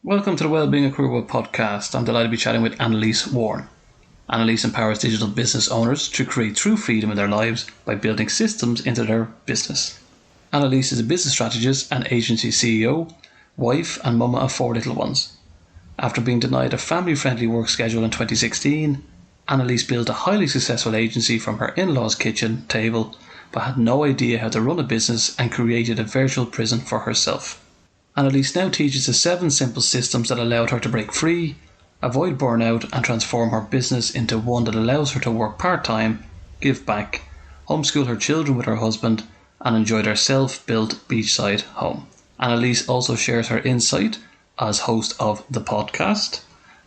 Welcome to the Wellbeing a Career podcast. I'm delighted to be chatting with Annelise Worn. Annelise empowers digital business owners to create true freedom in their lives by building systems into their business. Annelise is a business strategist and agency CEO, wife and mumma of 4 little ones. After being denied a family-friendly work schedule in 2016, Annelise built a highly successful agency from her in-laws' kitchen table, but had no idea how to run a business and created a virtual prison for herself. Annelise now teaches the 7 simple systems that allowed her to break free, avoid burnout and transform her business into one that allows her to work part-time, give back, homeschool her children with her husband and enjoy their self-built beachside home. Annelise also shares her insight as host of the podcast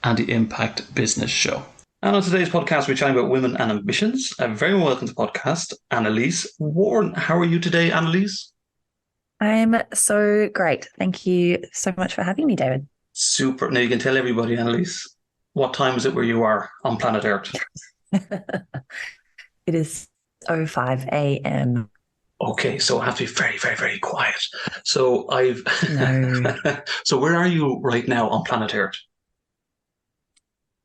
and the Impact Business Show. And on today's podcast, we're chatting about women and ambitions. Very welcome to the podcast, Annelise Worn. How are you today, Annelise? I'm so great. Thank you so much for having me, David. Super. Now you can tell everybody, Annelise, what time is it where you are on planet Earth? It is 05 a.m. Okay, so I have to be very, very, very quiet. So No. So where are you right now on planet Earth?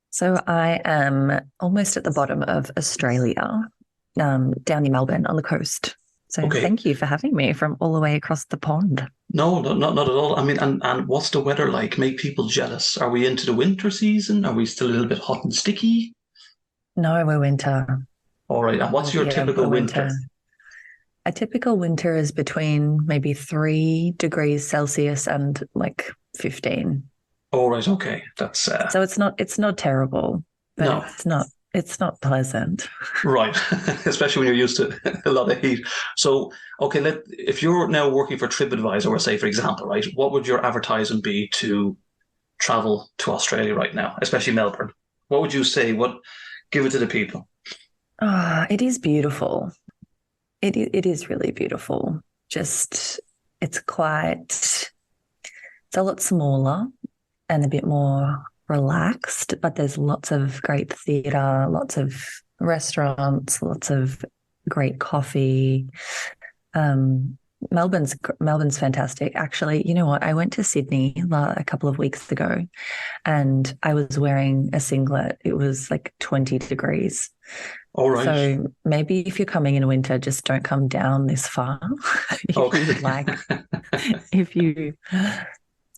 So I am almost at the bottom of Australia, down in Melbourne on the coast. So Okay. Thank you for having me from all the way across the pond. No, not at all. I mean, and what's the weather like? Make people jealous. Are we into the winter season? Are we still a little bit hot and sticky? No, we're winter. All right. And what's your typical we're winter? A typical winter is between maybe 3 degrees Celsius and like 15. All right. Okay. That's So it's not terrible, but no. it's not pleasant. Right. Especially when you're used to a lot of heat. So, okay, if you're now working for TripAdvisor, or say, for example, right, what would your advertisement be to travel to Australia right now, especially Melbourne? What would you say? Give it to the people. It is beautiful. It is really beautiful. Just it's a lot smaller and a bit more relaxed, but there's lots of great theatre, lots of restaurants, lots of great coffee. Melbourne's fantastic. Actually, you know what? I went to Sydney a couple of weeks ago and I was wearing a singlet. It was like 20 degrees. All right. So maybe if you're coming in winter, just don't come down this far. If you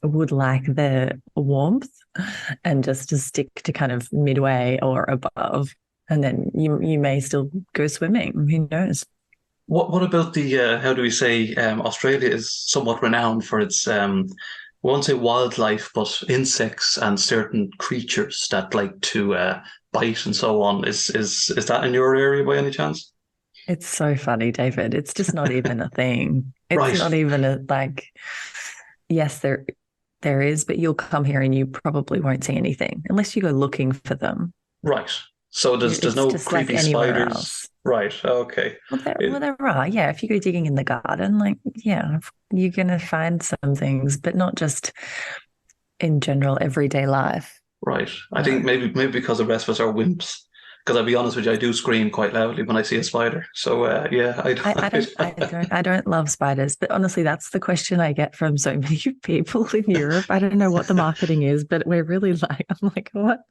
would like the warmth and just to stick to kind of midway or above, and then you may still go swimming. Who knows? What about the how do we say Australia is somewhat renowned for its I won't say wildlife, but insects and certain creatures that like to bite and so on. Is that in your area by any chance? It's so funny, David. It's just not even a thing. It's Right. not even yes, there is, but you'll come here and you probably won't see anything unless you go looking for them. Right. So there's no creepy like spiders. Else. Right. Okay. Well, there are. Yeah, if you go digging in the garden, you're going to find some things, but not just in general everyday life. Right. I think maybe because the rest of us are wimps. Because I'll be honest with you, I do scream quite loudly when I see a spider. So yeah, I don't love spiders, but honestly, that's the question I get from so many people in Europe. I don't know what the marketing is, but we're really I'm like, what?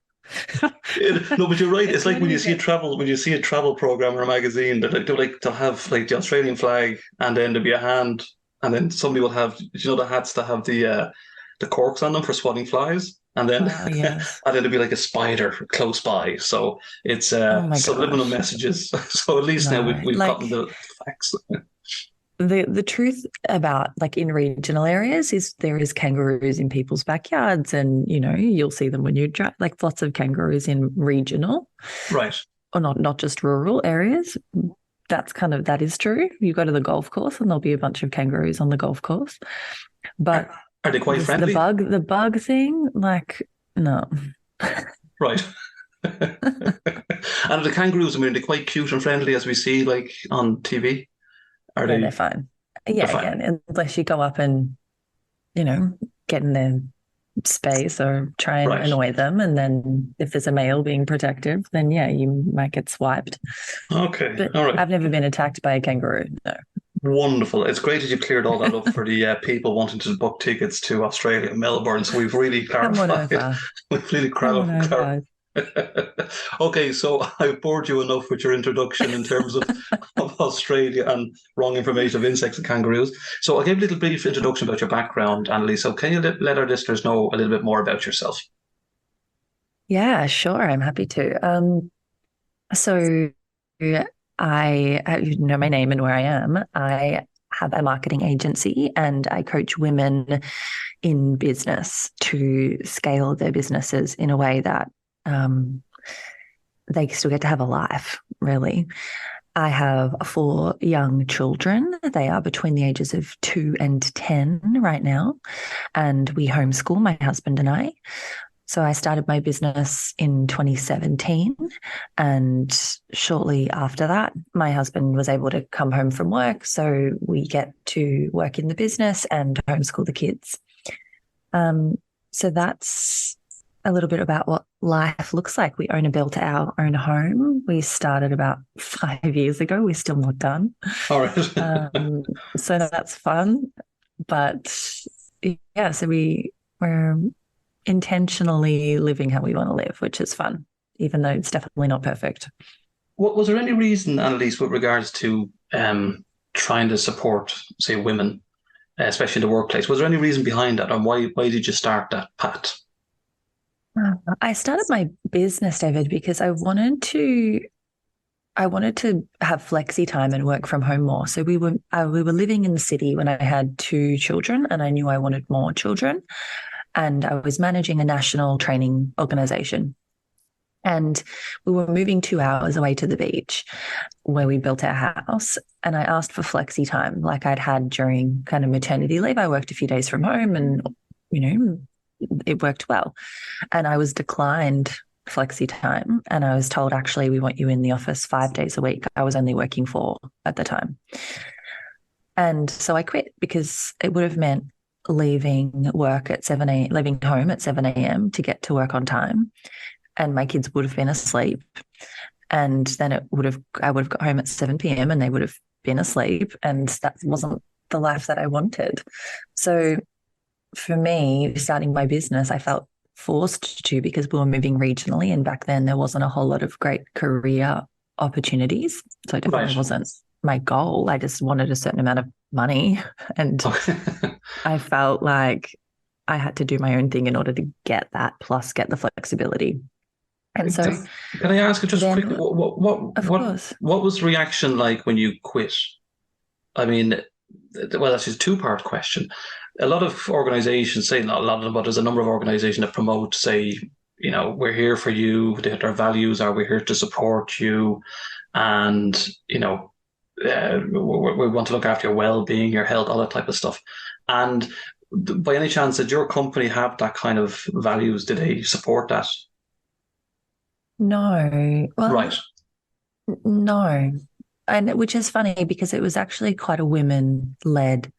No, but you're right. It's like when you see a travel program or a magazine that they'll have like the Australian flag, and then there'll be a hand, and then somebody will have the hats that have the corks on them for swatting flies. And then, yes. and then there'll be like a spider close by. So it's subliminal messages. So at least now we've gotten the facts. The truth about like in regional areas is there is kangaroos in people's backyards, and you'll see them when you drive. Like lots of kangaroos in regional, right, or not just rural areas. That is true. You go to the golf course and there'll be a bunch of kangaroos on the golf course, but. Are they quite friendly? The bug thing, like, no. Right. And the kangaroos, I mean, they're quite cute and friendly as we see, like, on TV. They're fine. Yeah, they're fine. Again, unless you go up and, get in their space or try and annoy them. And then if there's a male being protective, then, yeah, you might get swiped. Okay, but all right. I've never been attacked by a kangaroo, no. Wonderful. It's great that you've cleared all that up for the people wanting to book tickets to Australia and Melbourne. So we've really Come on clarified. over. We've really Come on clarified. over. Okay, so I've bored you enough with your introduction in terms of Australia and wrong information of insects and kangaroos. So I'll give you a little brief introduction about your background, Annalise. So can you let our listeners know a little bit more about yourself? Yeah, sure. I'm happy to. So you know my name and where I am. I have a marketing agency and I coach women in business to scale their businesses in a way that they still get to have a life, really. I have 4 young children. They are between the ages of 2 and 10 right now. And we homeschool, my husband and I. So I started my business in 2017. And shortly after that, my husband was able to come home from work. So we get to work in the business and homeschool the kids. So that's a little bit about what life looks like. We built our own home. We started about 5 years ago. We're still not done. All right. So that's fun. But yeah, so we're intentionally living how we want to live, which is fun, even though it's definitely not perfect. Was there any reason, Annalise, with regards to trying to support, say, women, especially in the workplace? Was there any reason behind that, and why did you start that path? I started my business, David, because I wanted to have flexi time and work from home more. So we were living in the city when I had 2 children, and I knew I wanted more children. And I was managing a national training organization. And we were moving 2 hours away to the beach where we built our house. And I asked for flexi time like I'd had during kind of maternity leave. I worked a few days from home and, it worked well. And I was declined flexi time. And I was told, actually, we want you in the office 5 days a week. I was only working 4 at the time. And so I quit because it would have meant leaving home at 7 a.m. to get to work on time. And my kids would have been asleep. And then I would have got home at 7 p.m. and they would have been asleep. And that wasn't the life that I wanted. So for me, starting my business, I felt forced to because we were moving regionally. And back then there wasn't a whole lot of great career opportunities. So it definitely wasn't my goal. I just wanted a certain amount of money. And I felt like I had to do my own thing in order to get that, plus get the flexibility. And so, can I ask you just quickly, of course, what was the reaction like when you quit? I mean, well, that's just a 2-part question. A lot of organizations, say not a lot of them, but there's a number of organizations that promote, say, we're here for you. Their values are we're here to support you, and we want to look after your well-being, your health, all that type of stuff. And by any chance, did your company have that kind of values? Did they support that? No. Well, right. No. And which is funny because it was actually quite a women-led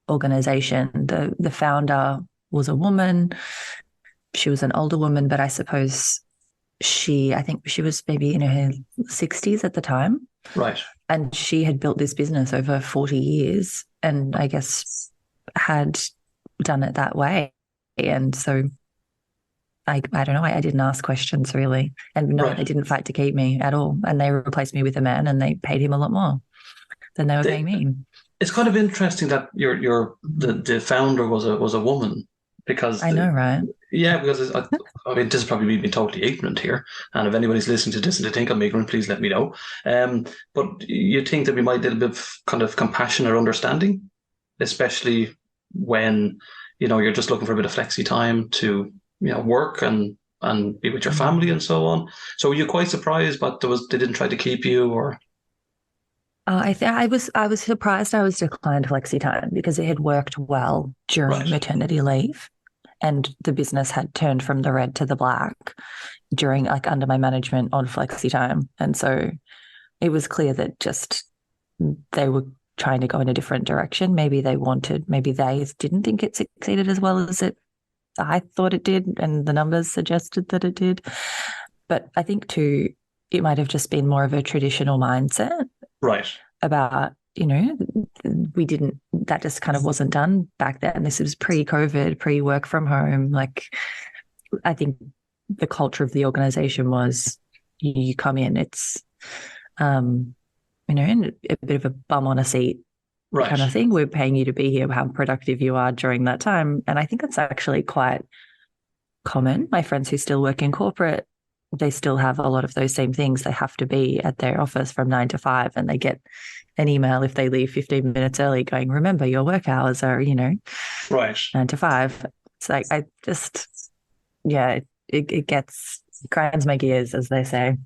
organization. The founder was a woman. She was an older woman, but I suppose I think she was maybe in her 60s at the time. Right. And she had built this business over 40 years and I guess had done it that way. And so I don't know, I didn't ask questions really. And no, They didn't fight to keep me at all. And they replaced me with a man and they paid him a lot more than they were paying me. It's kind of interesting that the founder was a woman because I know, right? Yeah, because I mean, this is probably me being totally ignorant here. And if anybody's listening to this and they think I'm ignorant, please let me know. But you think that we might need a bit of kind of compassion or understanding, especially when, you're just looking for a bit of flexi time to, work and be with your family and so on. So were you quite surprised, but they didn't try to keep you or? I was surprised I was declined flexi time because it had worked well during maternity leave. And the business had turned from the red to the black during under my management on flexi time. And so it was clear that just they were trying to go in a different direction. Maybe they didn't think it succeeded as well as I thought it did. And the numbers suggested that it did. But I think too, it might have just been more of a traditional mindset. Right. About, that just kind of wasn't done back then. This was pre-COVID, pre-work from home. Like, I think the culture of the organization was you come in, it's, and a bit of a bum on a seat kind of thing. We're paying you to be here, how productive you are during that time. And I think that's actually quite common. My friends who still work in corporate, they still have a lot of those same things. They have to be at their office from 9 to 5, and they get an email if they leave 15 minutes early going, remember, your work hours are, 9 to 5. It's like, it grinds my gears, as they say.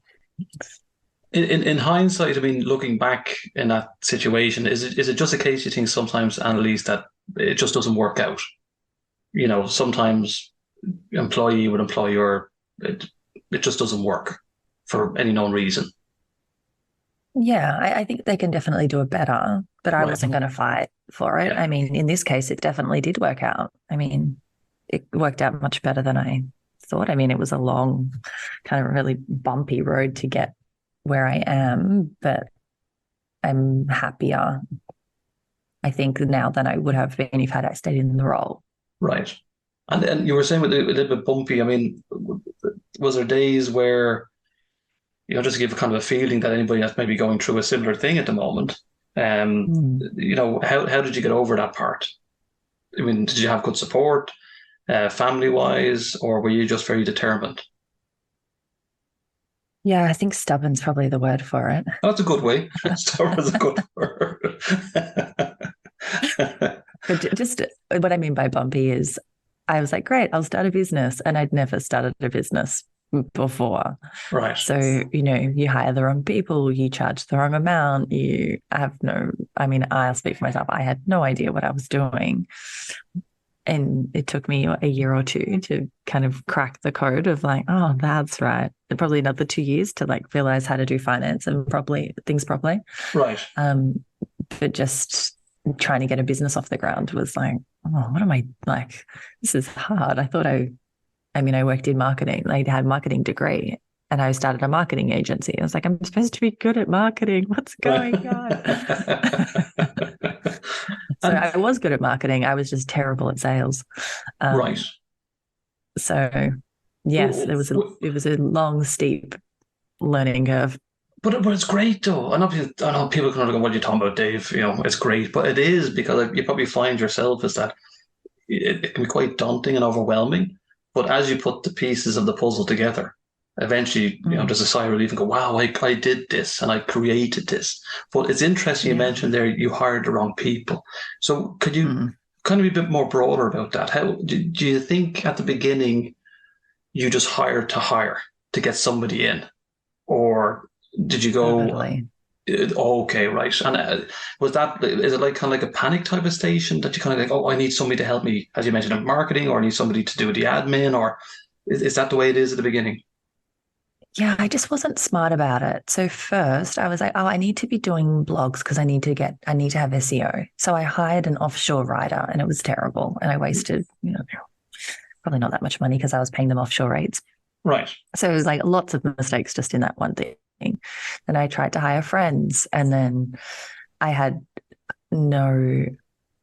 In hindsight, I mean, looking back in that situation, is it just a case you think sometimes, Annelise, that it just doesn't work out? Sometimes employee with employer, it just doesn't work for any known reason. Yeah, I think they can definitely do it better, but I wasn't going to fight for it. Yeah. I mean, in this case, it definitely did work out. I mean, it worked out much better than I thought. I mean, it was a long, kind of really bumpy road to get where I am, but I'm happier, I think, now than I would have been if I stayed in the role. Right. And you were saying a little bit bumpy. I mean, was there days where, just to give kind of a feeling that anybody that's maybe going through a similar thing at the moment, how did you get over that part? I mean, did you have good support, family-wise, or were you just very determined? Yeah, I think stubborn's probably the word for it. That's a good way. Stubborn's a good word. But just what I mean by bumpy is I was like, great, I'll start a business. And I'd never started a business before. Right. So, you hire the wrong people, you charge the wrong amount, I'll speak for myself. I had no idea what I was doing. And it took me a year or two to kind of crack the code of like, oh, that's right. And probably another 2 years to like realize how to do finance and things properly. Right. But just trying to get a business off the ground was like, oh, what am I like? This is hard. I thought I worked in marketing. I had a marketing degree and I started a marketing agency. I was like, I'm supposed to be good at marketing. What's going on? So I was good at marketing. I was just terrible at sales. Right. So yes, it was a long, steep learning curve. But it's great though. I know people can go, what are you talking about, Dave? It's great, but it is, because you probably find yourself is that it can be quite daunting and overwhelming. But as you put the pieces of the puzzle together, eventually, there's a sigh of relief and go, wow, I did this and I created this. But it's interesting you mentioned there you hired the wrong people. So could you kind of be a bit more broader about that? How do you think at the beginning you just hired to hire to get somebody in? Or did you go... Totally. Okay, right. And is it like kind of like a panic type of station that you kind of like, oh, I need somebody to help me, as you mentioned, in marketing, or I need somebody to do the admin, or is that the way it is at the beginning? Yeah, I just wasn't smart about it. So first I was like, oh, I need to be doing blogs because I need to have SEO. So I hired an offshore writer and it was terrible. And I wasted, probably not that much money because I was paying them offshore rates. Right. So it was like lots of mistakes just in that one thing. Then I tried to hire friends and then I had no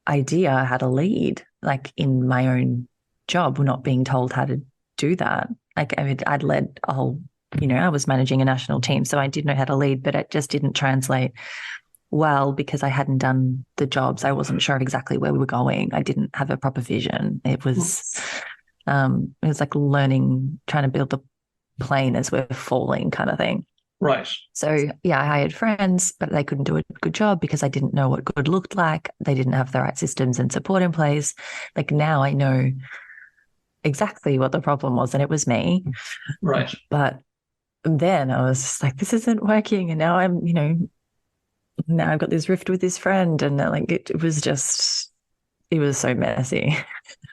idea how to lead, like in my own job, not being told how to do that. Like, I mean, I'd led a whole, I was managing a national team, so I did know how to lead, but it just didn't translate well because I hadn't done the jobs. I wasn't sure of exactly where we were going. I didn't have a proper vision. It was like learning, trying to build the plane as we're falling kind of thing. Right. So, yeah, I hired friends, but they couldn't do a good job because I didn't know what good looked like. They didn't have the right systems and support in place. Like now I know exactly what the problem was and it was me. Right. But then I was just like, this isn't working. And now I'm, now I've got this rift with this friend and like it was so messy.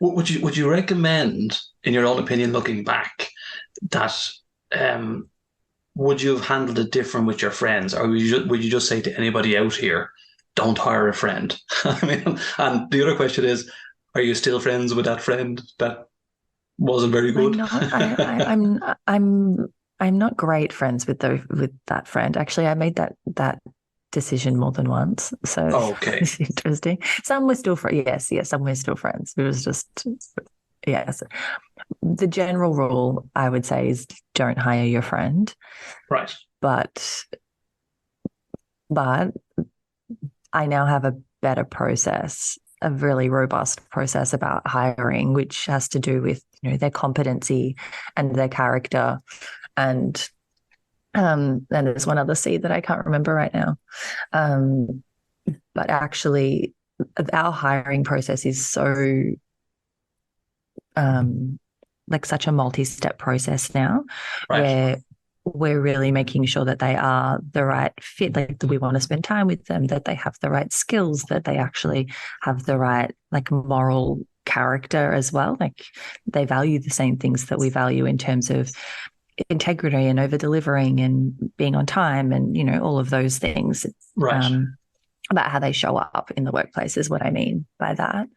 Would you recommend, in your own opinion, looking back, that would you have handled it different with your friends, or would you just say to anybody out here, don't hire a friend? I mean, and the other question is, are you still friends with that friend that wasn't very good? I'm not great friends with that friend. Actually, I made that decision more than once. So Okay. it's interesting. Some were still friends. Yes, some were still friends. It was just, yes. The general rule I would say is don't hire your friend. Right. But I now have a better process, a really robust process about hiring, which has to do with, their competency and their character. And there's one other C that I can't remember right now. But actually, our hiring process is so like such a multi-step process now, Right. where we're really making sure that they are the right fit, like that we want to spend time with them, that they have the right skills, that they actually have the right like moral character as well. Like they value the same things that we value in terms of integrity and over delivering and being on time and, all of those things. Right. About how they show up in the workplace is what I mean by that.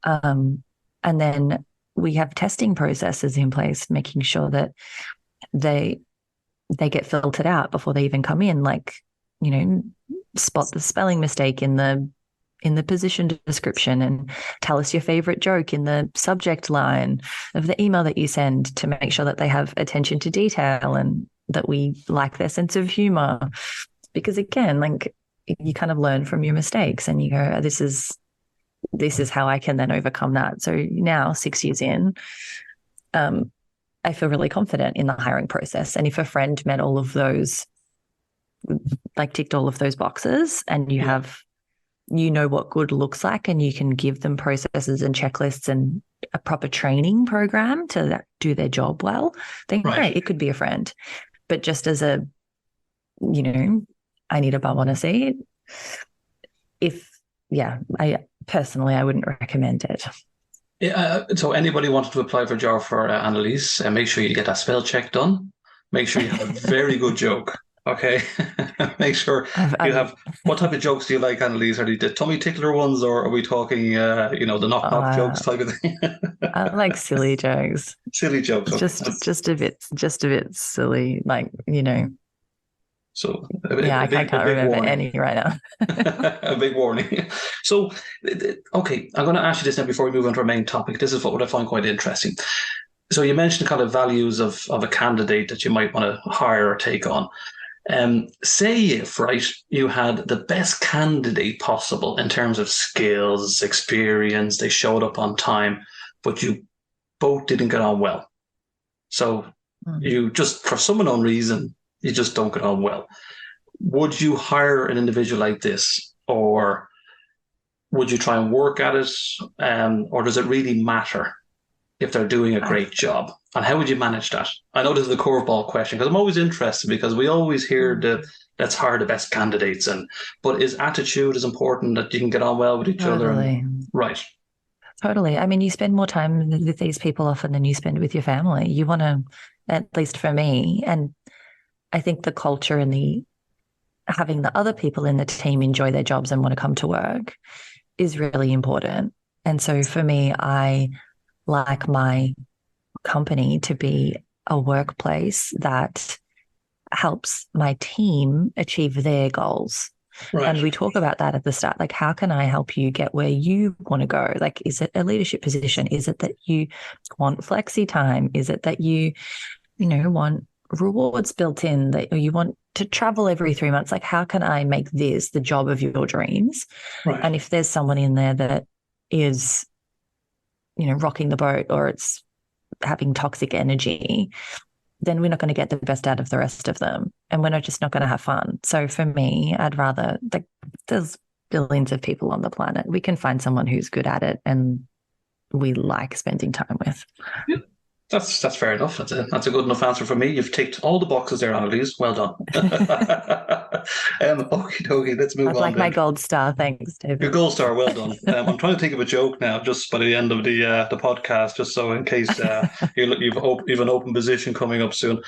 And then we have testing processes in place, making sure that they get filtered out before they even come in, like, spot the spelling mistake in the position description and tell us your favorite joke in the subject line of the email that you send, to make sure that they have attention to detail and that we like their sense of humor. Because again, like you kind of learn from your mistakes and you go, this is how I can then overcome that. So now 6 years in, I feel really confident in the hiring process. And if a friend met all of those, like ticked all of those boxes, and you have, what good looks like, and you can give them processes and checklists and a proper training program to do their job well, then great, it could be a friend. But just as a, I need a bum on a seat. I personally, I wouldn't recommend it. So anybody wanted to apply for a job for Annelise, make sure you get that spell check done. Make sure you have a very good joke. Okay. Make sure you have. What type of jokes do you like, Annelise? Are they the tummy tickler ones, or are we talking, the knock knock jokes type of thing? I like silly jokes. Silly jokes. Okay. Just a bit silly, like. So I can't remember warning. any right now. A big warning. So, okay, I'm going to ask you this now before we move on to our main topic. This is what I find quite interesting. So you mentioned the kind of values of a candidate that you might want to hire or take on. Say if, right, you had the best candidate possible in terms of skills, experience, they showed up on time, but you both didn't get on well. So you just, for some unknown reason, you just don't get on well. Would you hire an individual like this, or would you try and work at it? Or does it really matter if they're doing a great job? And how would you manage that? I know this is a curveball question because I'm always interested, because we always hear that let's hire the best candidates, but is attitude as important, that you can get on well with each other? Right. Totally. I mean, you spend more time with these people often than you spend with your family. You want to, at least for me, and I think the culture and having the other people in the team enjoy their jobs and want to come to work is really important. And so for me, I like my company to be a workplace that helps my team achieve their goals. Right. And we talk about that at the start. Like, how can I help you get where you want to go? Like, is it a leadership position? Is it that you want flexi time? Is it that you want rewards built in, that you want to travel every 3 months? Like, how can I make this the job of your dreams? Right. And if there's someone in there that is, rocking the boat, or it's having toxic energy, then we're not going to get the best out of the rest of them. And we're just not going to have fun. So for me, I'd rather, like, there's billions of people on the planet. We can find someone who's good at it and we like spending time with. Yeah. That's fair enough. That's a good enough answer for me. You've ticked all the boxes there, Annelise. Well done. Okie dokie, let's move on. I'd like my gold star. Thanks, David. Your gold star, well done. I'm trying to think of a joke now, just by the end of the podcast, just so in case you've an open position coming up soon.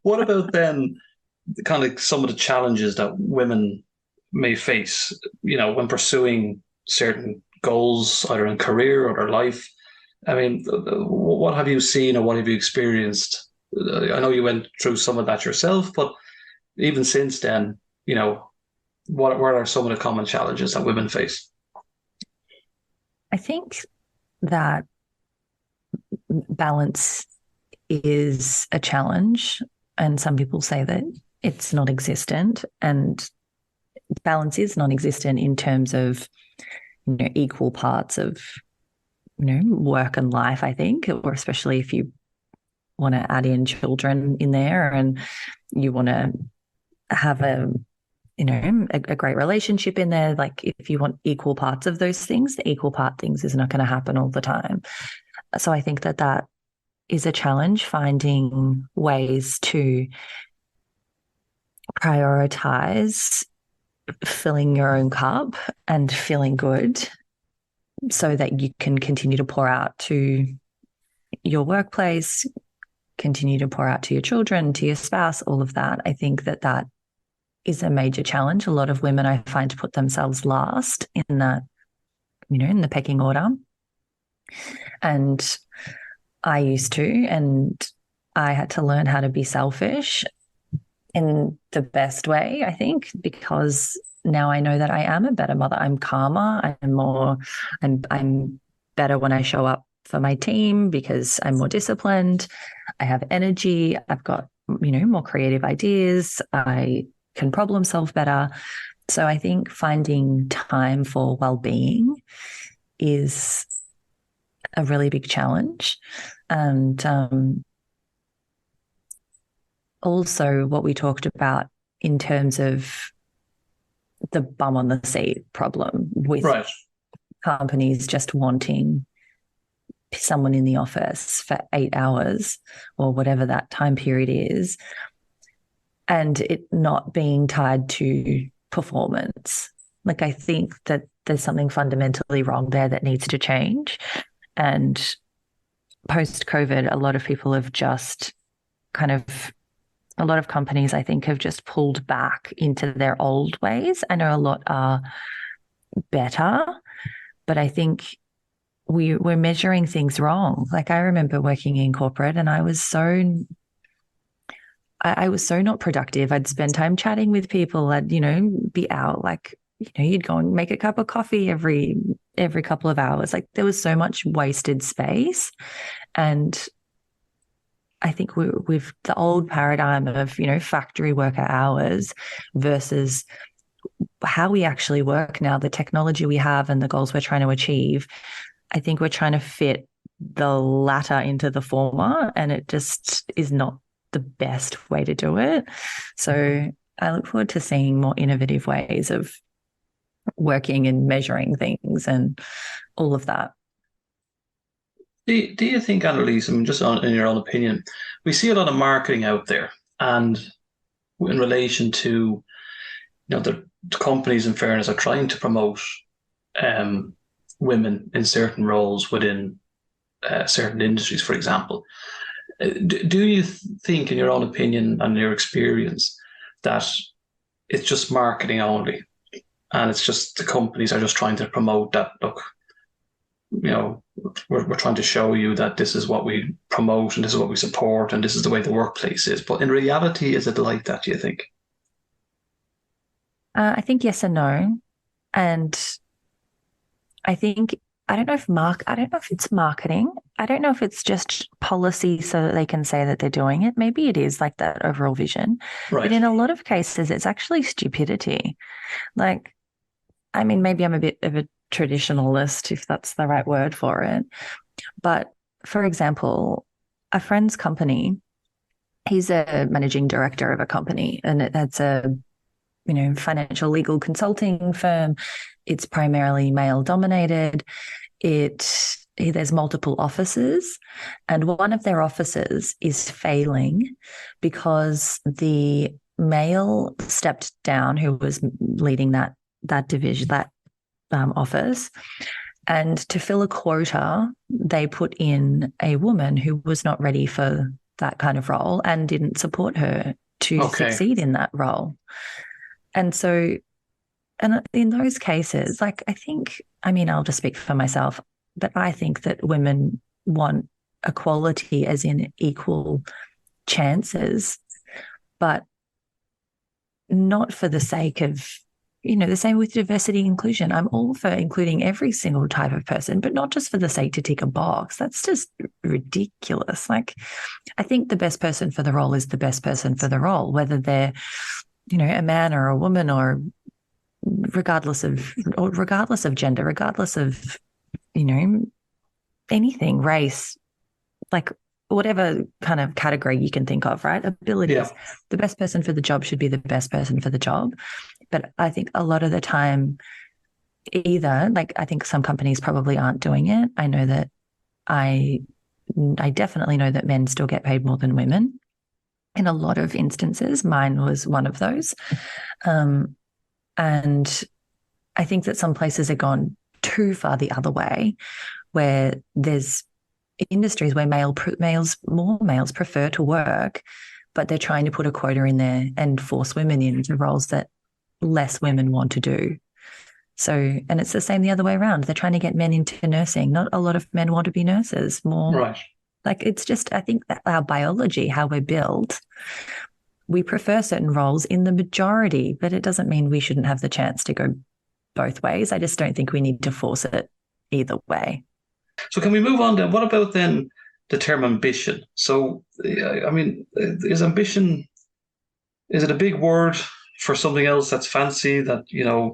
What about then, kind of some of the challenges that women may face, when pursuing certain goals, either in career or their life? I mean, what have you seen or what have you experienced? I know you went through some of that yourself, but even since then, you know, what are some of the common challenges that women face? I think that balance is a challenge, and some people say that it's not existent, and balance is non-existent in terms of equal parts of work and life, I think, or especially if you want to add in children in there and you want to have a great relationship in there. Like if you want equal parts of those things, the equal part things is not going to happen all the time. So I think that is a challenge, finding ways to prioritize filling your own cup and feeling good so that you can continue to pour out to your workplace, continue to pour out to your children, to your spouse, all of that. I think that is a major challenge. A lot of women I find put themselves last in that, in the pecking order. And I used to, and I had to learn how to be selfish in the best way, I think, because now I know that I am a better mother. I'm calmer. I'm better when I show up for my team because I'm more disciplined. I have energy. I've got, more creative ideas. I can problem solve better. So I think finding time for well-being is a really big challenge. And also what we talked about in terms of the bum on the seat problem with companies just wanting someone in the office for 8 hours or whatever that time period is, and it not being tied to performance. Like I think that there's something fundamentally wrong there that needs to change. And post-COVID, a lot of people have just a lot of companies, I think, have just pulled back into their old ways. I know a lot are better, but I think we're measuring things wrong. Like I remember working in corporate and I was so not productive. I'd spend time chatting with people. I'd, be out like, you'd go and make a cup of coffee every couple of hours. Like there was so much wasted space. And I think we've the old paradigm of, factory worker hours versus how we actually work now, the technology we have and the goals we're trying to achieve. I think we're trying to fit the latter into the former, and it just is not the best way to do it. So I look forward to seeing more innovative ways of working and measuring things and all of that. Do you think, Annalise, just in your own opinion, we see a lot of marketing out there, and in relation to, the companies, in fairness, are trying to promote women in certain roles within certain industries, for example. Do you think, in your own opinion and your experience, that it's just marketing only, and it's just the companies are just trying to promote that, look, we're trying to show you that this is what we promote and this is what we support and this is the way the workplace is. But in reality, is it like that, do you think? I think yes and no. And I think I don't know if it's marketing. I don't know if it's just policy so that they can say that they're doing it. Maybe it is like that overall vision. Right. But in a lot of cases, it's actually stupidity. Like, I mean, maybe I'm a bit of a traditionalist, if that's the right word for it. But for example, a friend's company, he's a managing director of a company, and that's a financial legal consulting firm. It's primarily male dominated. There's multiple offices, and one of their offices is failing because the male stepped down who was leading that division, that office. And to fill a quota, they put in a woman who was not ready for that kind of role and didn't support her to succeed in that role. And so, and in those cases, like I'll just speak for myself, but I think that women want equality as in equal chances. But not for the sake of, the same with diversity inclusion. I'm all for including every single type of person, but not just for the sake to tick a box. That's just ridiculous. Like, I think the best person for the role is the best person for the role, whether they're, a man or a woman, or regardless of gender, regardless of, anything, race, like whatever kind of category you can think of, right? Abilities. Yeah. The best person for the job should be the best person for the job. But I think a lot of the time, I think some companies probably aren't doing it. I know that I definitely know that men still get paid more than women. In a lot of instances, mine was one of those. And I think that some places have gone too far the other way, where there's industries where more males prefer to work, but they're trying to put a quota in there and force women into roles that less women want to do. So, and it's the same the other way around. They're trying to get men into nursing. Not a lot of men want to be nurses. More, right. Like, it's just, I think that our biology, how we're built, we prefer certain roles in the majority, but it doesn't mean we shouldn't have the chance to go both ways. I just don't think we need to force it either way. So can we move on then? What about then the term ambition? So, I mean, is it a big word for something else that's fancy, that,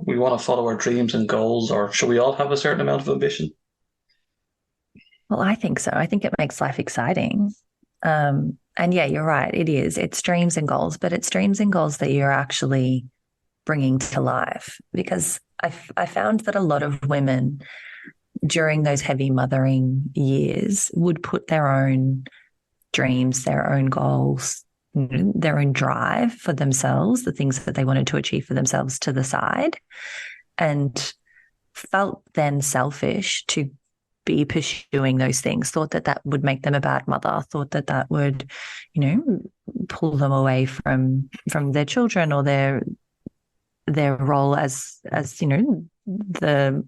we want to follow our dreams and goals, or should we all have a certain amount of ambition? Well, I think so. I think it makes life exciting. And yeah, you're right. It is. It's dreams and goals, but it's dreams and goals that you're actually bringing to life. Because I found that a lot of women during those heavy mothering years would put their own dreams, their own goals, their own drive for themselves, the things that they wanted to achieve for themselves, to the side, and felt then selfish to be pursuing those things, thought that would make them a bad mother, thought that would, pull them away from their children or their role as the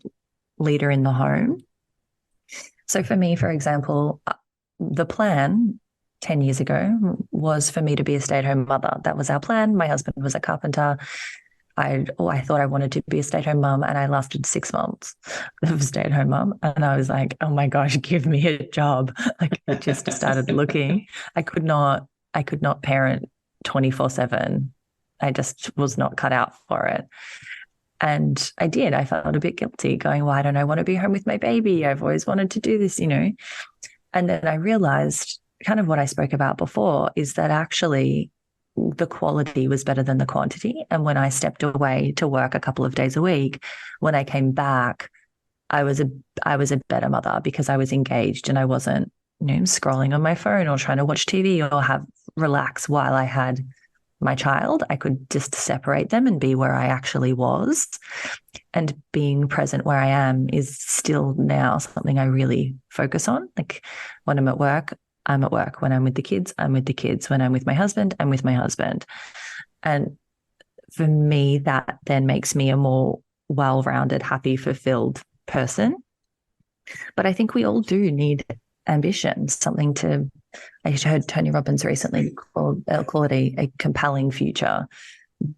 leader in the home. So for me, for example, the plan 10 years ago was for me to be a stay-at-home mother. That was our plan. My husband was a carpenter. I thought I wanted to be a stay-at-home mum, and I lasted 6 months of stay-at-home mum. And I was like, oh my gosh, give me a job. Like, I just started looking. I could not parent 24/7. I just was not cut out for it. And I did. I felt a bit guilty, going, why don't I want to be home with my baby? I've always wanted to do this, And then I realized, kind of what I spoke about before, is that actually the quality was better than the quantity. And when I stepped away to work a couple of days a week, when I came back, I was a better mother, because I was engaged and I wasn't, scrolling on my phone or trying to watch TV or relax while I had my child. I could just separate them and be where I actually was. And being present where I am is still now something I really focus on. Like, when I'm at work, I'm at work. When I'm with the kids, I'm with the kids. When I'm with my husband, I'm with my husband. And for me, that then makes me a more well-rounded, happy, fulfilled person. But I think we all do need ambition, something to, I heard Tony Robbins recently call it a compelling future.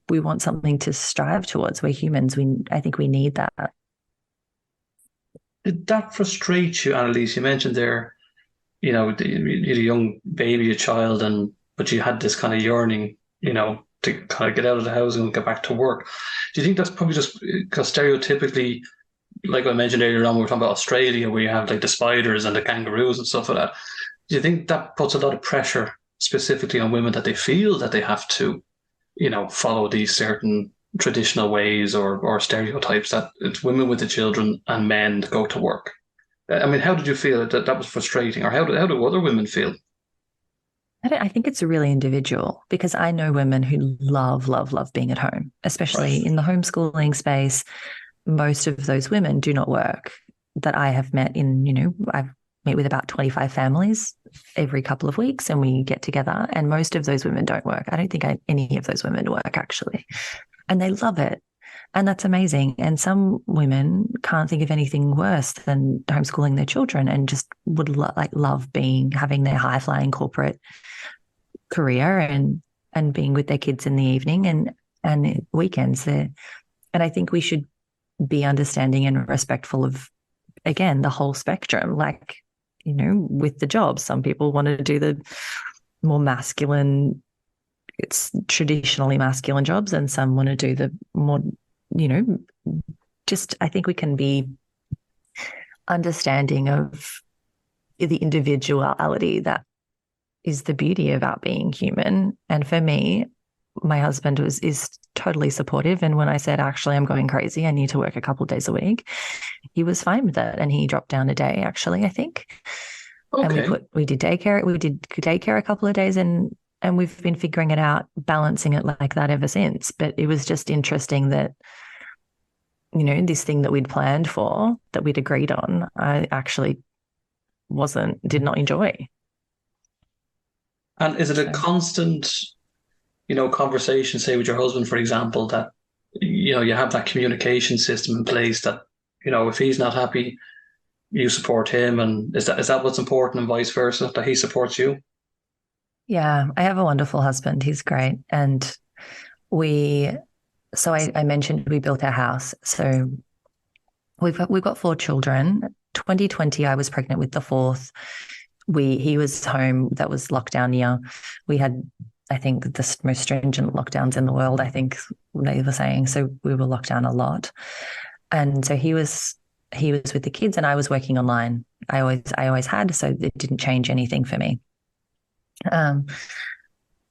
We want something to strive towards. We're humans. I think we need that. Did that frustrate you, Annelise? You mentioned there, you had a young baby, a child, but you had this kind of yearning, to kind of get out of the house and get back to work. Do you think that's probably just because stereotypically, like I mentioned earlier on, we were talking about Australia, where you have like the spiders and the kangaroos and stuff like that. Do you think that puts a lot of pressure specifically on women, that they feel that they have to, follow these certain traditional ways or stereotypes, that it's women with the children and men that go to work? I mean, how did you feel that was frustrating, or how do other women feel? I think it's really individual, because I know women who love, love, love being at home, especially in the homeschooling space. Most of those women do not work, that I have met I've meet with about 25 families every couple of weeks, and we get together, and most of those women don't work. I don't think any of those women work, actually, and they love it. And that's amazing. And some women can't think of anything worse than homeschooling their children, and just would love having their high flying corporate career and being with their kids in the evening. And and weekends there. And I think we should be understanding and respectful of, again, the whole spectrum. Like, with the jobs, some people want to do the more masculine, it's traditionally masculine jobs, and some want to do the more, just, I think we can be understanding of the individuality that is the beauty about being human. And for me, my husband is totally supportive. And when I said, actually, I'm going crazy, I need to work a couple of days a week, he was fine with it. And he dropped down a day, actually, I think. Okay. And we did daycare a couple of days, and we've been figuring it out, balancing it like that ever since. But it was just interesting that, this thing that we'd planned for, that we'd agreed on, I actually did not enjoy. And is it a constant, conversation, say with your husband, for example, that, you have that communication system in place that, if he's not happy, you support him, and is that what's important, and vice versa, that he supports you? Yeah, I have a wonderful husband. He's great. And so I mentioned we built our house. So we've got 4 children. 2020, I was pregnant with the 4th. He was home. That was lockdown year. We had, I think, the most stringent lockdowns in the world, I think they were saying. So we were locked down a lot. And so he was with the kids, and I was working online. I always had, so it didn't change anything for me. And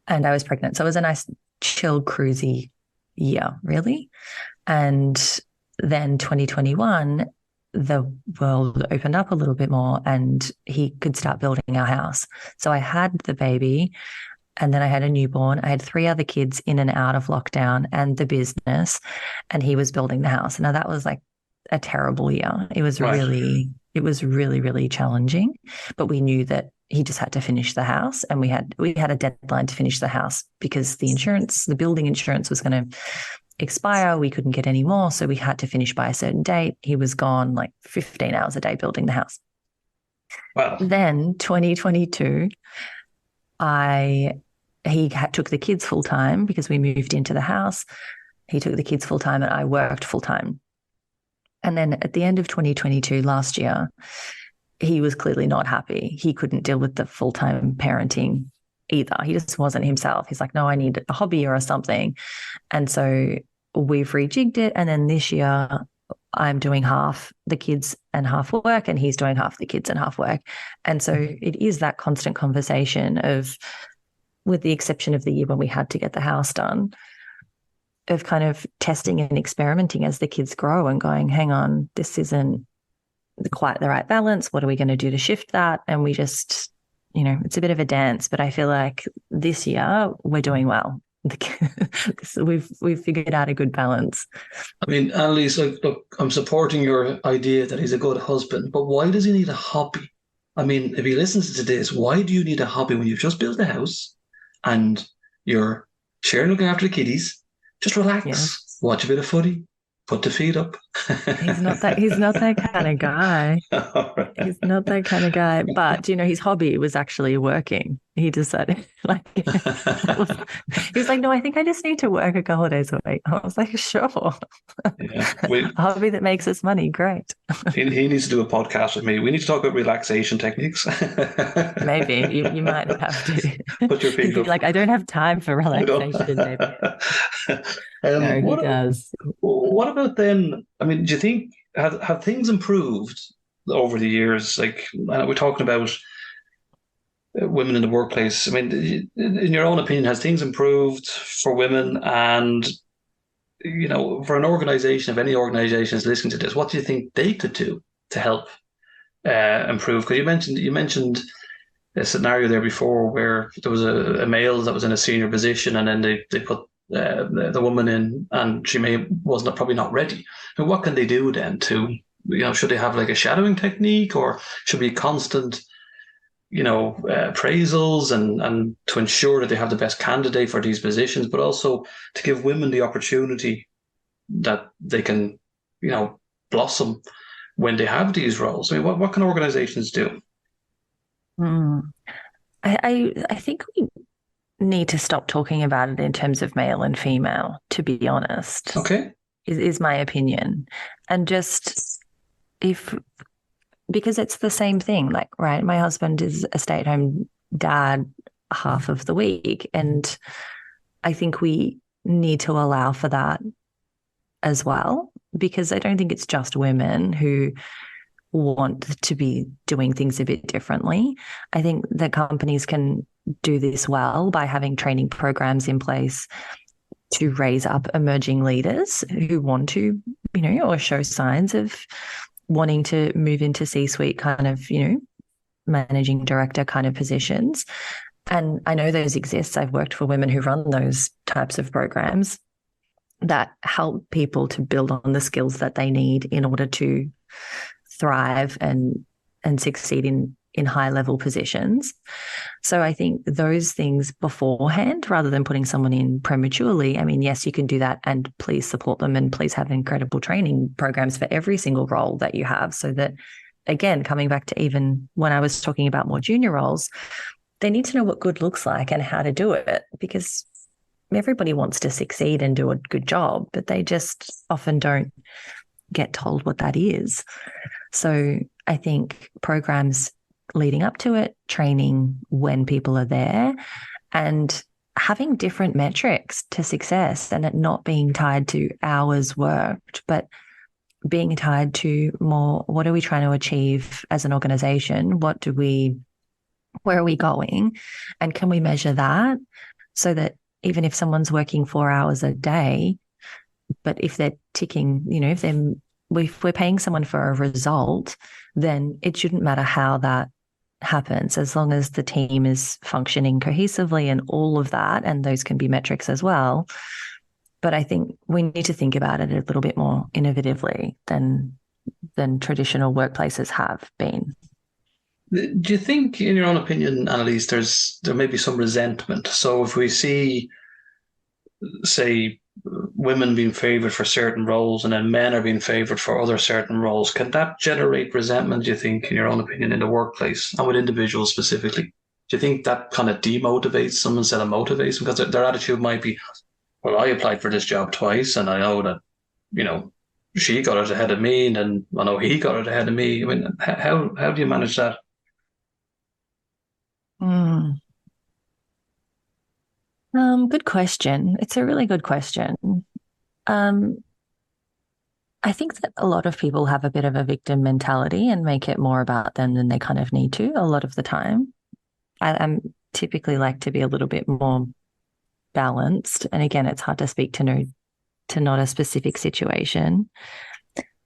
I was pregnant. So it was a nice, chill, cruisy year, really. And then 2021, the world opened up a little bit more, and he could start building our house. So I had the baby, and then I had a newborn. I had 3 other kids in and out of lockdown and the business, and he was building the house. Now that was like a terrible year. It was really, really challenging, but we knew that he just had to finish the house, and we had a deadline to finish the house because the building insurance was going to expire. We couldn't get any more, so we had to finish by a certain date. He was gone like 15 hours a day building the house. Wow. Then 2022, took the kids full time because we moved into the house. He took the kids full time, and I worked full time. And then at the end of 2022, last year, he was clearly not happy. He couldn't deal with the full-time parenting either. He just wasn't himself. He's like, no, I need a hobby or something. And so we've rejigged it. And then this year, I'm doing half the kids and half work, and he's doing half the kids and half work. And so it is that constant conversation of, with the exception of the year when we had to get the house done, of kind of testing and experimenting as the kids grow and going, hang on, this isn't quite the right balance. What are we going to do to shift that? And we just, it's a bit of a dance, but I feel like this year we're doing well. We've figured out a good balance. I mean, Annelise, look, I'm supporting your idea that he's a good husband, but why does he need a hobby? I mean, if he listens to this, why do you need a hobby when you've just built a house and you're sharing looking after the kiddies? Just relax, watch a bit of footy, put the feet up. He's not that kind of guy. Right. He's not that kind of guy. But his hobby was actually working. He decided, he was like, no, I think I just need to work a couple of days a week. I was like, sure. Yeah, a hobby that makes us money, great. he needs to do a podcast with me. We need to talk about relaxation techniques. Maybe you might have to put your feet up. Like, I don't have time for relaxation. Maybe. No, he does. What about then? I mean, do you think have things improved over the years? Like, we're talking about women in the workplace. I mean, in your own opinion, has things improved for women? And for an organization, if any organization is listening to this, what do you think they could do to help improve? Because you mentioned a scenario there before where there was a male that was in a senior position, and then they put the woman in, and she wasn't probably not ready. And what can they do then to, should they have like a shadowing technique, or should be constant, appraisals and to ensure that they have the best candidate for these positions, but also to give women the opportunity that they can, blossom when they have these roles? I mean, what can organizations do? I think need to stop talking about it in terms of male and female, to be honest. Okay. Is my opinion. And just because it's the same thing, like, right, my husband is a stay-at-home dad half of the week. And I think we need to allow for that as well, because I don't think it's just women who want to be doing things a bit differently. I think that companies can do this well by having training programs in place to raise up emerging leaders who want to, or show signs of wanting to move into C-suite kind of, managing director kind of positions. And I know those exist. I've worked for women who run those types of programs that help people to build on the skills that they need in order to thrive and succeed in high level positions. So I think those things beforehand, rather than putting someone in prematurely, I mean, yes, you can do that, and please support them, and please have incredible training programs for every single role that you have, so that, again, coming back to even when I was talking about more junior roles, they need to know what good looks like and how to do it, because everybody wants to succeed and do a good job, but they just often don't get told what that is. So I think programs leading up to it, training when people are there, and having different metrics to success, and it not being tied to hours worked, but being tied to more, what are we trying to achieve as an organization? Where are we going? And can we measure that, so that even if someone's working 4 hours a day, but if they're ticking, if we're paying someone for a result, then it shouldn't matter how that happens, as long as the team is functioning cohesively and all of that. And those can be metrics as well. But I think we need to think about it a little bit more innovatively than traditional workplaces have been. Do you think, in your own opinion, Annelise, there may be some resentment? So if we see, say, women being favoured for certain roles and then men are being favoured for other certain roles, can that generate resentment, do you think, in your own opinion, in the workplace and with individuals specifically? Do you think that kind of demotivates someone instead of motivates them? Because their attitude might be, well, I applied for this job twice and I know that, she got it ahead of me, and then I know he got it ahead of me. I mean, how do you manage that? Good question. It's a really good question. I think that a lot of people have a bit of a victim mentality and make it more about them than they kind of need to a lot of the time. I'm typically like to be a little bit more balanced. And again, it's hard to speak to not a specific situation.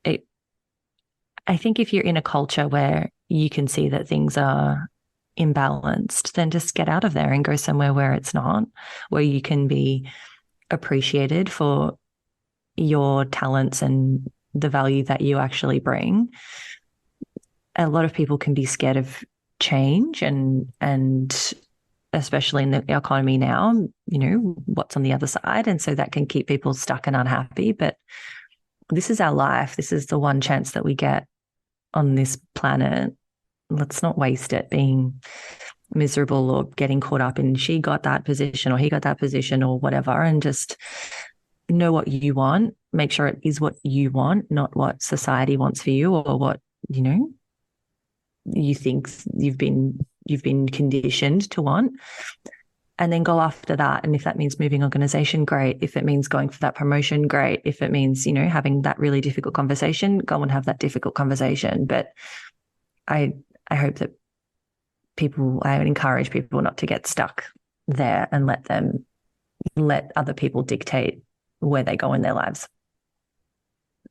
I think if you're in a culture where you can see that things are imbalanced, then just get out of there and go somewhere where it's not, where you can be appreciated for your talents and the value that you actually bring. A lot of people can be scared of change, and especially in the economy now, what's on the other side. And so that can keep people stuck and unhappy. But this is our life. This is the one chance that we get on this planet. Let's not waste it being miserable or getting caught up in she got that position or he got that position or whatever, and just know what you want. Make sure it is what you want, not what society wants for you or what, you think you've been conditioned to want. And then go after that. And if that means moving organization, great. If it means going for that promotion, great. If it means, having that really difficult conversation, go and have that difficult conversation. But I hope that I would encourage people not to get stuck there and let other people dictate where they go in their lives.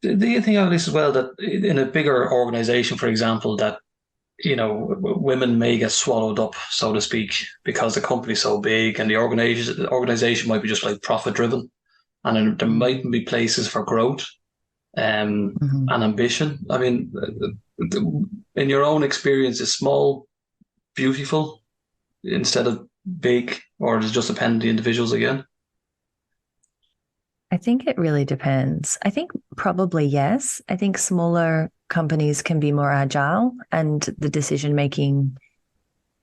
Do you think, Annalise, as well, that in a bigger organization, for example, that women may get swallowed up, so to speak, because the company's so big and the organization might be just like profit driven, and there mightn't be places for growth and ambition. I mean, in your own experience, is small beautiful instead of big, or does it just depend on the individuals again? I think it really depends. I think probably yes. I think smaller companies can be more agile and the decision making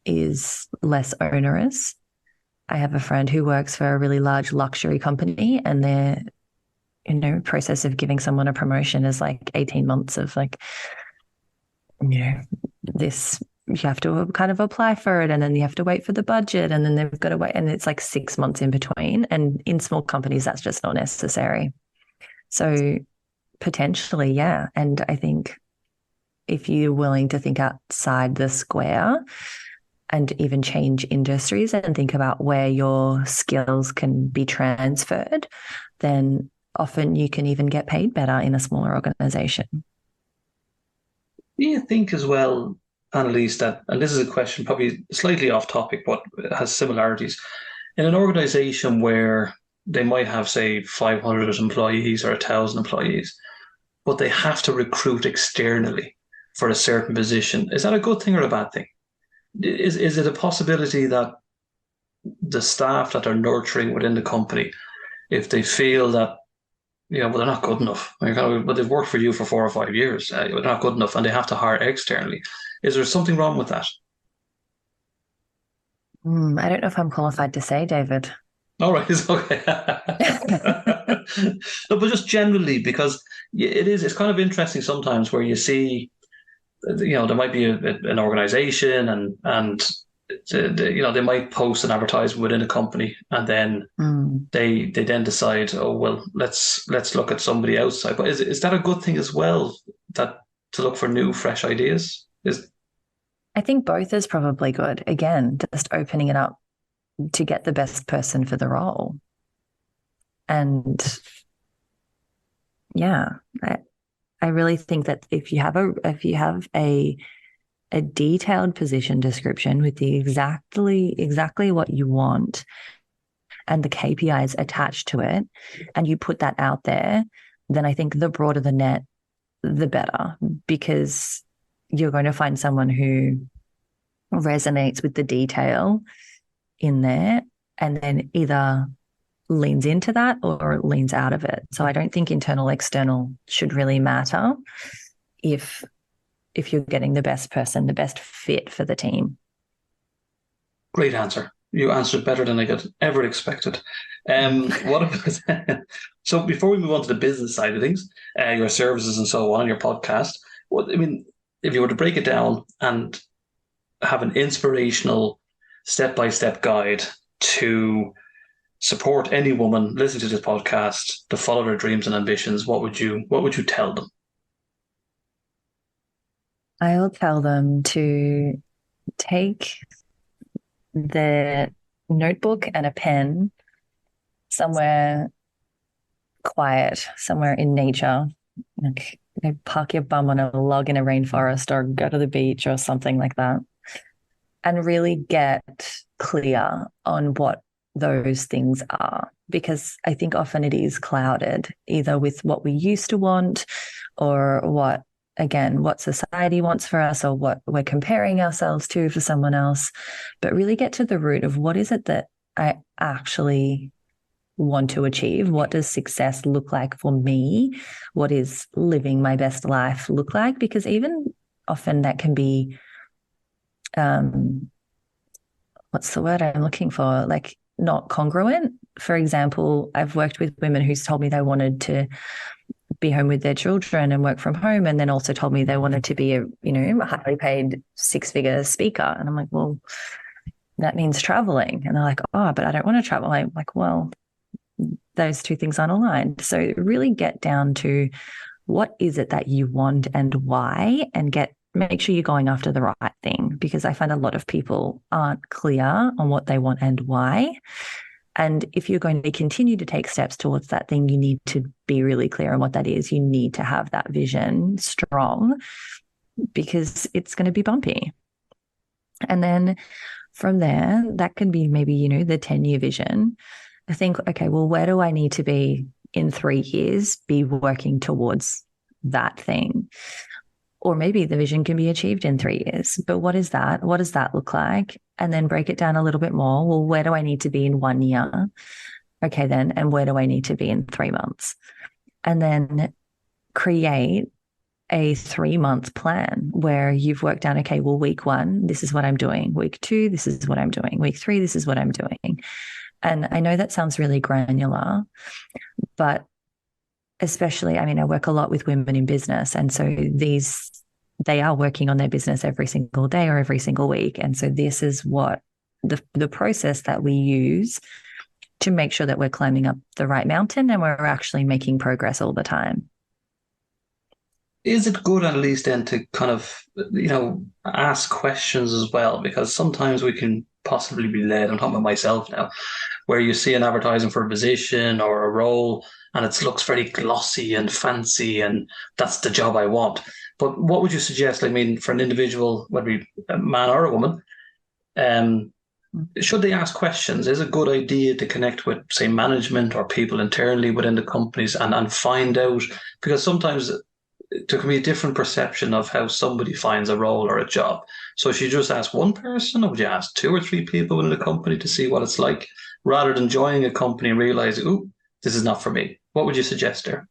is less onerous. I have a friend who works for a really large luxury company, and their, process of giving someone a promotion is like 18 months of like, this, you have to kind of apply for it, and then you have to wait for the budget, and then they've got to wait, and it's like 6 months in between. And in small companies, that's just not necessary. So potentially, yeah. And I think if you're willing to think outside the square and even change industries and think about where your skills can be transferred, then often you can even get paid better in a smaller organization. Do you think as well, Annalise, that, and this is a question probably slightly off topic, but it has similarities, in an organization where they might have, say, 500 employees or 1,000 employees, but they have to recruit externally for a certain position, is that a good thing or a bad thing? Is it a possibility that the staff that are nurturing within the company, if they feel that, well, they're not good enough, but they've worked for you for 4 or 5 years, they're not good enough, and they have to hire externally, is there something wrong with that? I don't know if I'm qualified to say, David. All right, it's okay. No, but just generally, because it's kind of interesting sometimes where you see, there might be an organization, and they might post an advertisement within a company, and then they then decide, oh well, let's look at somebody outside. But is that a good thing as well, that to look for new, fresh ideas? I think both is probably good. Again, just opening it up to get the best person for the role. And yeah, I really think that if you have a detailed position description with the exactly what you want and the KPIs attached to it, and you put that out there, then I think the broader the net, the better, because you're going to find someone who resonates with the detail in there and then either leans into that or leans out of it. So I don't think internal, external should really matter if you're getting the best person, the best fit for the team. Great answer. You answered better than I could ever expected. What about, so before we move on to the business side of things, your services and so on, your podcast, if you were to break it down and have an inspirational step-by-step guide to support any woman listening to this podcast to follow their dreams and ambitions, what would you tell them? I will tell them to take the notebook and a pen somewhere quiet, somewhere in nature. Like, park your bum on a log in a rainforest or go to the beach or something like that, and really get clear on what those things are, because I think often it is clouded either with what we used to want or what society wants for us or what we're comparing ourselves to for someone else. But really get to the root of what is it that I actually want to achieve? What does success look like for me? What is living my best life look like? Because even often that can be, what's the word I'm looking for? Like, not congruent. For example, I've worked with women who's told me they wanted to be home with their children and work from home, and then also told me they wanted to be a highly paid 6-figure speaker. And I'm like, well, that means traveling. And they're like, oh, but I don't want to travel. I'm like, well, those two things aren't aligned. So really get down to what is it that you want and why, and make sure you're going after the right thing, because I find a lot of people aren't clear on what they want and why. And if you're going to continue to take steps towards that thing, you need to be really clear on what that is. You need to have that vision strong, because it's going to be bumpy. And then from there, that can be maybe, the 10-year vision. I think, okay, well, where do I need to be in 3 years, be working towards that thing? Or maybe the vision can be achieved in 3 years, but what is that? What does that look like? And then break it down a little bit more. Well, where do I need to be in 1 year? Okay, and where do I need to be in 3 months? And then create a 3-month plan where you've worked out, okay, well, week 1, this is what I'm doing. Week 2, this is what I'm doing. Week 3, this is what I'm doing. And I know that sounds really granular, but especially, I mean, I work a lot with women in business. And so they are working on their business every single day or every single week. And so this is what the process that we use to make sure that we're climbing up the right mountain and we're actually making progress all the time. Is it good, at least, then, to kind of, ask questions as well? Because sometimes we can possibly be led, I'm talking about myself now, where you see an advertising for a position or a role and it looks very glossy and fancy and that's the job I want. But what would you suggest? I mean, for an individual, whether it be a man or a woman, should they ask questions? Is it a good idea to connect with, say, management or people internally within the companies and find out? Because sometimes there can be a different perception of how somebody finds a role or a job. So should you just ask one person, or would you ask 2 or 3 people within the company to see what it's like, rather than joining a company and realizing, oh, this is not for me? What would you suggest there?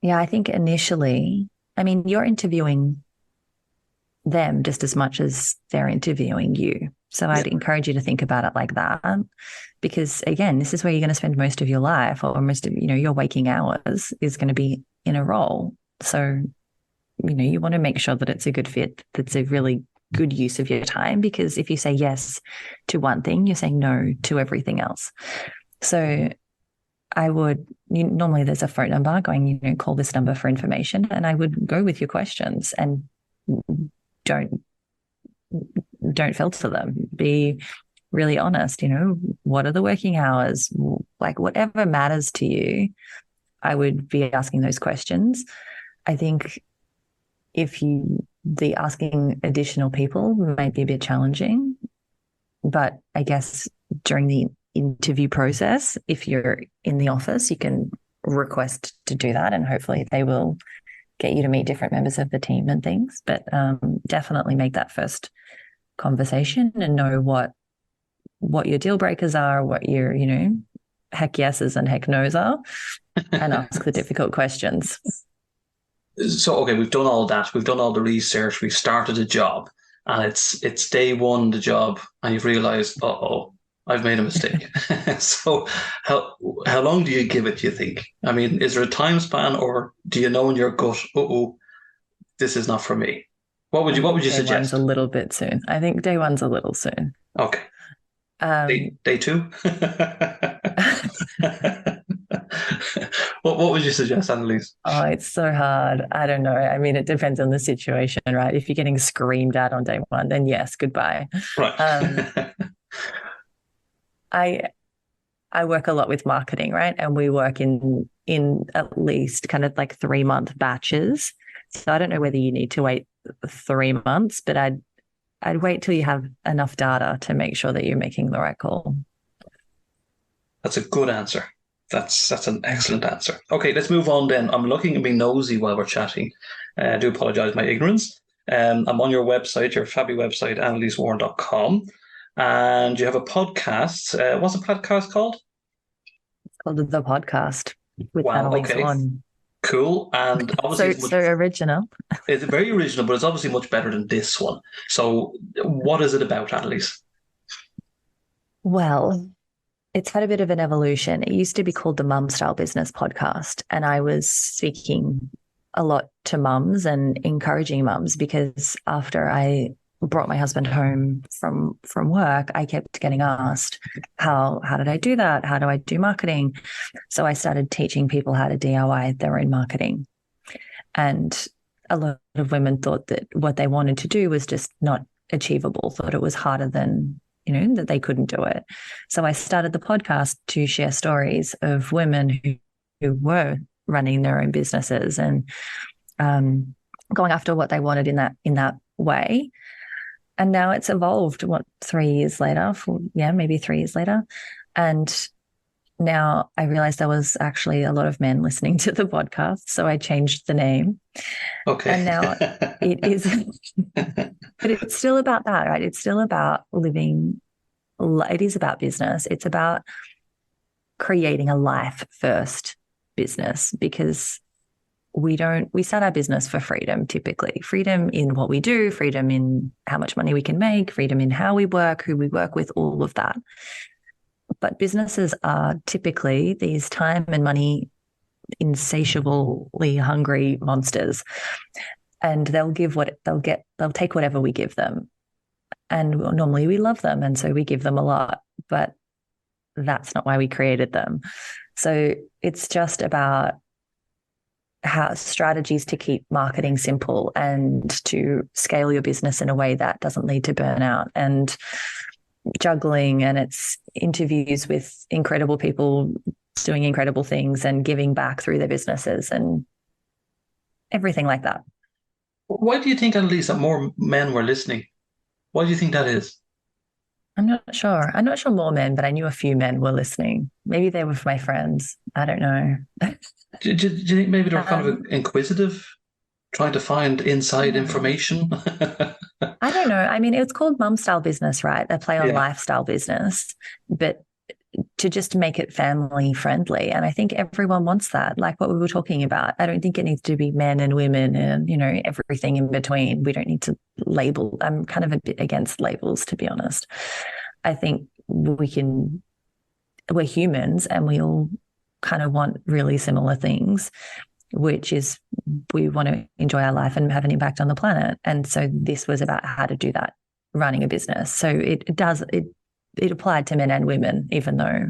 Yeah, I think initially, I mean, you're interviewing them just as much as they're interviewing you. So I'd encourage you to think about it like that, because again, this is where you're going to spend most of your life, or most of, your waking hours is going to be in a role. So, you want to make sure that it's a good fit, that's a really good use of your time, because if you say yes to one thing, you're saying no to everything else. So I would, normally there's a phone number going, call this number for information, and I would go with your questions and don't filter them. Be really honest, what are the working hours? Like, whatever matters to you, I would be asking those questions. I think the asking additional people might be a bit challenging, but I guess during the interview process, if you're in the office, you can request to do that, and hopefully they will get you to meet different members of the team and things. But definitely make that first conversation and know what your deal breakers are, what your, heck yeses and heck nos are, and ask the difficult questions. So, okay, we've done all that. We've done all the research. We've started a job, and it's day one, the job, and you've realized, I've made a mistake. So how long do you give it, do you think? I mean, is there a time span, or do you know in your gut, this is not for me? What would you suggest? Day one's a little bit soon. I think day one's a little soon. Okay. Day 2? What would you suggest, Annelise? Oh, it's so hard. I don't know. I mean, it depends on the situation, right? If you're getting screamed at on day 1, then yes, goodbye. Right. I work a lot with marketing, right? And we work in at least kind of like 3-month batches. So I don't know whether you need to wait 3 months, but I'd wait till you have enough data to make sure that you're making the right call. That's a good answer. That's an excellent answer. Okay, let's move on then. I'm looking and being nosy while we're chatting. I do apologize my ignorance. I'm on your website, your fabby website, AnneliseWorn.com, and you have a podcast. What's the podcast called? It's called The Podcast with Annelise Worn. Cool. And obviously so original. It's very original, but it's obviously much better than this one. So what is it about, Annelise? Well, it's had a bit of an evolution. It used to be called the Mum Style Business Podcast, and I was speaking a lot to mums and encouraging mums, because after I brought my husband home from work, I kept getting asked, how did I do that? How do I do marketing? So I started teaching people how to DIY their own marketing. And a lot of women thought that what they wanted to do was just not achievable, thought it was harder than, that they couldn't do it. So I started the podcast to share stories of women who were running their own businesses and going after what they wanted in that way. And now it's evolved, 3 years later, maybe 3 years later. And now I realized there was actually a lot of men listening to the podcast, so I changed the name. Okay. And now it is, but it's still about that, right? It's still about living. It is about business. It's about creating a life first business, because we start our business for freedom, typically. Freedom in what we do, freedom in how much money we can make, freedom in how we work, who we work with, all of that. But businesses are typically these time and money insatiably hungry monsters. And they'll take whatever we give them. And normally we love them. And so we give them a lot, but that's not why we created them. So it's just about how strategies to keep marketing simple and to scale your business in a way that doesn't lead to burnout and juggling. And it's interviews with incredible people doing incredible things and giving back through their businesses and everything like that. Why do you think, Annelise, that more men were listening? Why do you think that is? I'm not sure. I'm not sure more men, but I knew a few men were listening. Maybe they were my friends. I don't know. Do you think maybe they were kind of inquisitive, trying to find inside information? I don't know. I mean, it's called mum style business, right? A play on lifestyle business, but to just make it family friendly. And I think everyone wants that, like what we were talking about. I don't think it needs to be men and women and, everything in between. We don't need to label. I'm kind of a bit against labels, to be honest. I think we're humans and we all kind of want really similar things, which is we want to enjoy our life and have an impact on the planet. And so this was about how to do that, running a business. So it applied to men and women, even though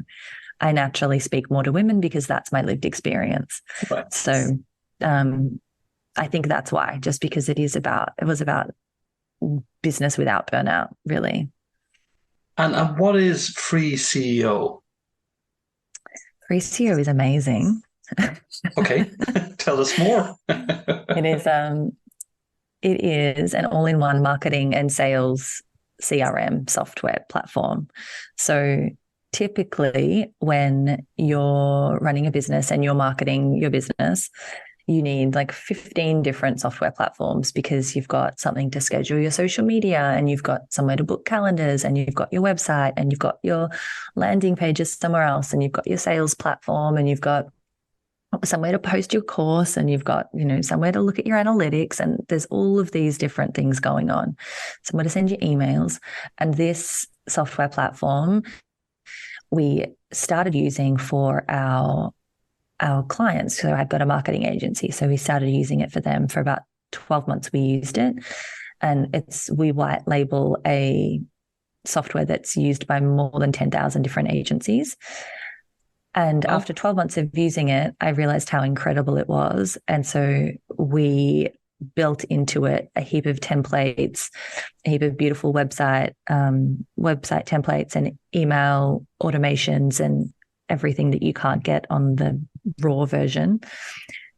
I naturally speak more to women because that's my lived experience. Right. So I think that's why, just because it was about business without burnout, really. And what is Free CEO? Free CEO is amazing. Okay, tell us more. It is an all-in-one marketing and sales CRM software platform. So typically when you're running a business and you're marketing your business, you need like 15 different software platforms because you've got something to schedule your social media and you've got somewhere to book calendars and you've got your website and you've got your landing pages somewhere else and you've got your sales platform and you've got somewhere to post your course and you've got, somewhere to look at your analytics and there's all of these different things going on. Somewhere to send your emails. And this software platform we started using for our clients. So I've got a marketing agency. So we started using it for them for about 12 months. We used it and we white label a software that's used by more than 10,000 different agencies. And after 12 months of using it, I realized how incredible it was. And so we built into it a heap of templates, a heap of beautiful website templates and email automations and everything that you can't get on the raw version.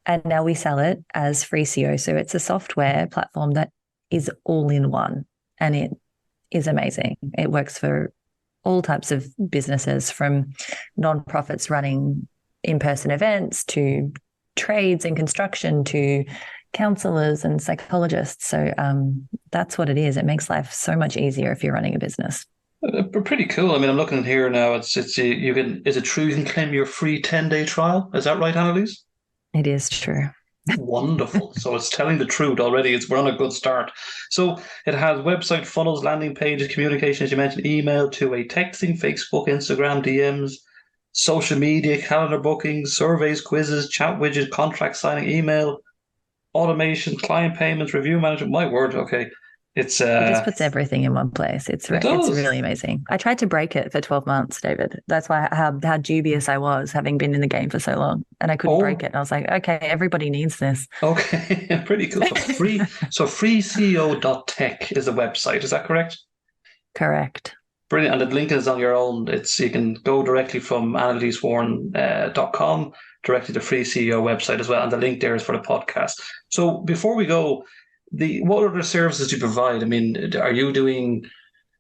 And now we sell it as Free CEO. So it's a software platform that is all in one and it is amazing. It works for all types of businesses, from nonprofits running in-person events to trades and construction to counselors and psychologists. So that's what it is. It makes life so much easier if you're running a business. Pretty cool. I mean, I'm looking here now. Is it true you can claim your free 10-day trial? Is that right, Annelise? It is true. Wonderful. So it's telling the truth already. We're on a good start. So it has website funnels, landing pages, communication, as you mentioned, email, two-way texting, Facebook, Instagram, DMs, social media, calendar bookings, surveys, quizzes, chat widget, contract signing, email, automation, client payments, review management. My word. Okay. It just puts everything in one place. It's really amazing. I tried to break it for 12 months, David. That's why how dubious I was, having been in the game for so long, and I couldn't break it. And I was like, okay, everybody needs this. Okay, pretty cool. So freeceo.tech is the website. Is that correct? Correct. Brilliant. And the link is on your own. You can go directly from AnneliseWorn.com directly to Free CEO website as well. And the link there is for the podcast. So before we go, what other services do you provide? I mean, are you doing,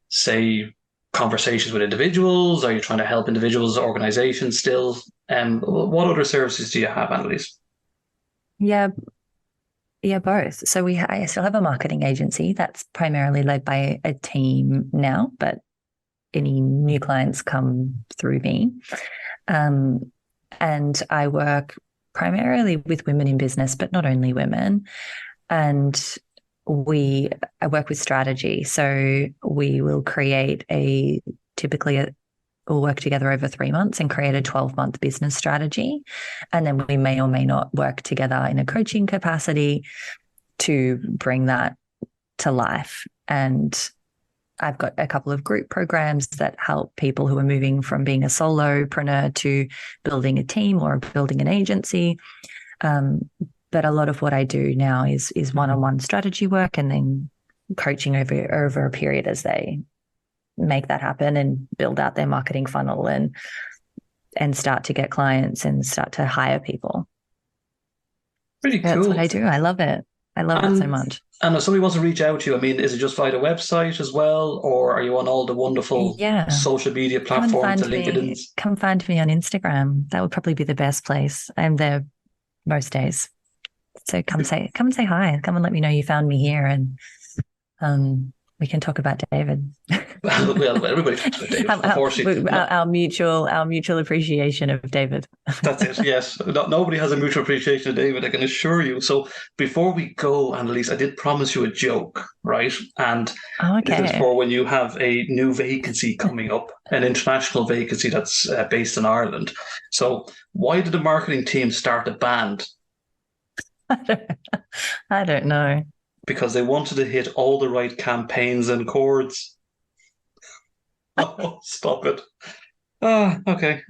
say, conversations with individuals? Are you trying to help individuals, organizations still? What other services do you have, Annelise? Yeah, both. So I still have a marketing agency that's primarily led by a team now, but any new clients come through me. And I work primarily with women in business, but not only women. And I work with strategy. So we will create we'll work together over 3 months and create a 12-month business strategy. And then we may or may not work together in a coaching capacity to bring that to life. And I've got a couple of group programs that help people who are moving from being a solopreneur to building a team or building an agency. But a lot of what I do now is one-on-one strategy work and then coaching over a period as they make that happen and build out their marketing funnel and start to get clients and start to hire people. Pretty cool. That's what I do. I love it. I love it so much. And if somebody wants to reach out to you, I mean, is it just via the website as well, or are you on all the wonderful social media platforms, the LinkedIn? Come find me on Instagram. That would probably be the best place. I'm there most days. So come and say hi. Come and let me know you found me here, and we can talk about David. Well, everybody talks about David. Unfortunately, our mutual appreciation of David. That's it. Yes, nobody has a mutual appreciation of David, I can assure you. So before we go, Annelise, I did promise you a joke, right? And this is for when you have a new vacancy coming up, an international vacancy that's based in Ireland. So why did the marketing team start a band? I don't know. Because they wanted to hit all the right campaigns and chords. Oh, stop it. Okay.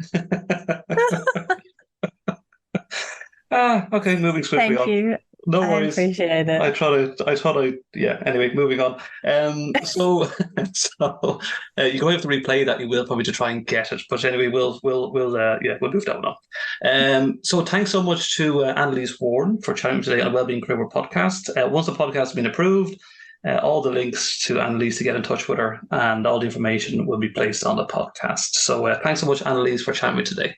Okay, moving swiftly on. Thank you. No worries. I appreciate it. I thought anyway, moving on. So you can have to replay that. You will probably to try and get it. But anyway, we'll move that one on. So thanks so much to Annelise Worn for chatting today on the Wellbeing Career podcast. Once the podcast has been approved, all the links to Annelise to get in touch with her and all the information will be placed on the podcast. So thanks so much, Annelise, for chatting with me today.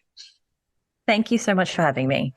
Thank you so much for having me.